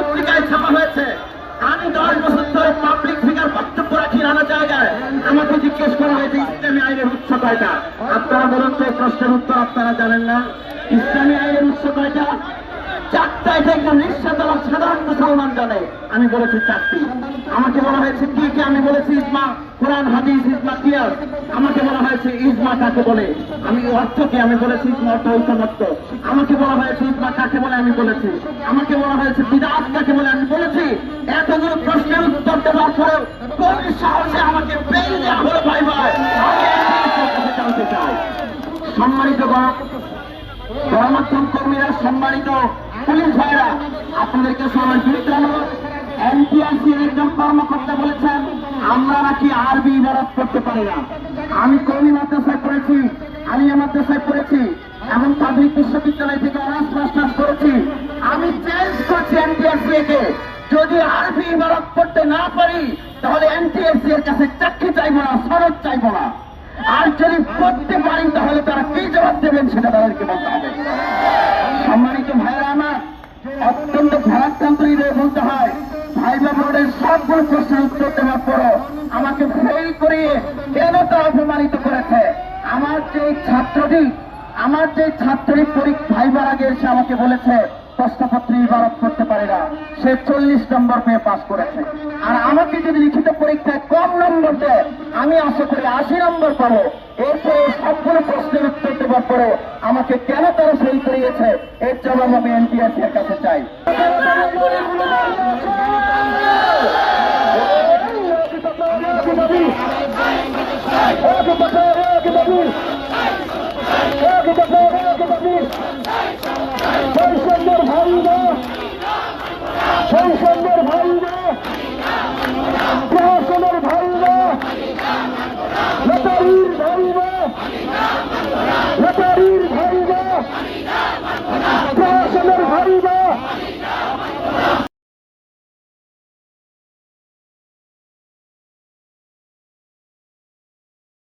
পত্রিকায় ছাপা হয়েছে। আমি 10 বছর ধরে পাবলিক ফিগার বক্তব্য রাখি নানা জায়গায়। আমাকে জিজ্ঞেস করা হয়েছে ইসলামী আইনের উৎস কয়টা। আপনারা বলুন তো, এই প্রশ্নের উত্তর আপনারা জানেন না? ইসলামী আইনের উৎস কয়টা? 4টা। এটা একদম নিঃস্বার্থ সাধারণ মুসলমান জানে। আমি বলেছি 4টি। আমাকে বলা হয়েছে কি কি, আমি বলেছি ইজমা, কোরআন হাদিস, ইজমা কিয়াস। আমাকে বলা হয়েছে ইজমা কাকে বলে, আমি অর্থ কি, আমি বলেছি ইজমা অর্থ ঐকমত্য। আমাকে বলা হয়েছে ইজমা কাকে বলে, আমি বলেছি। আমাকে বলা হয়েছে বিদআত কাকে বলে, আমি বলেছি। এতগুলো প্রশ্নের উত্তর দেওয়ার পরেও কোন সাহসে আমাকে বেল দেওয়া হলো? ভাই ভাই, আমি জানতে চাই। সম্মানিত গণমাধ্যম কর্মীরা, সম্মানিত পুলিশ ভাইরা, আপনাদেরকে সবাই এনটিআরসির একজন কর্মকর্তা বলেছেন আমরা নাকি আরবি ইবারত করতে পারি না। আমি কওমি মাদ্রাসায় পড়েছি, আলিয়া মাদ্রাসায় পড়েছি, এমন পাবলিক বিশ্ববিদ্যালয় থেকে অনার্স মাস্টার্স করেছি। আমি চেঞ্জ করছি এনটিআরসি কে, যদি আরবি ইবারত করতে না পারি তাহলে এনটিআরসি এর কাছে চাকরি চাইবো না, সনদ চাইবো না। আর যদি করতে পারি তাহলে তারা কি জবাব দেবেন সেটা তাদেরকে বলতে হবে। সম্মানিত ভাইরা আমার, অত্যন্ত ভারাক্রান্তই বলতে হয়, ভাইবা বোর্ডের সবগুলো প্রশ্নের উত্তর দেওয়ার পরও আমাকে ফেল করিয়ে কেন তারা অপমানিত করেছে। আমার যে ছাত্রী ভাইবার আগে এসে আমাকে বলেছে প্রশ্নপত্রে ইবারত করতে পারে না, সে 40 নম্বর পেয়ে পাস করেছে। আর আমাকে যদি লিখিত পরীক্ষায় কম নম্বর দেয়, আমি আশা করি 80 নম্বর পাবো। এরপরে সবগুলো প্রশ্নের উত্তর দেওয়ার পরে আমাকে কেন তারা ফেল করিয়েছে, এর জবাব আমি এনটিআরসি এর কাছে চাই। সংসদের ভাইরা, প্রশাসনের ভাইরা, নেতারির ভাইরা,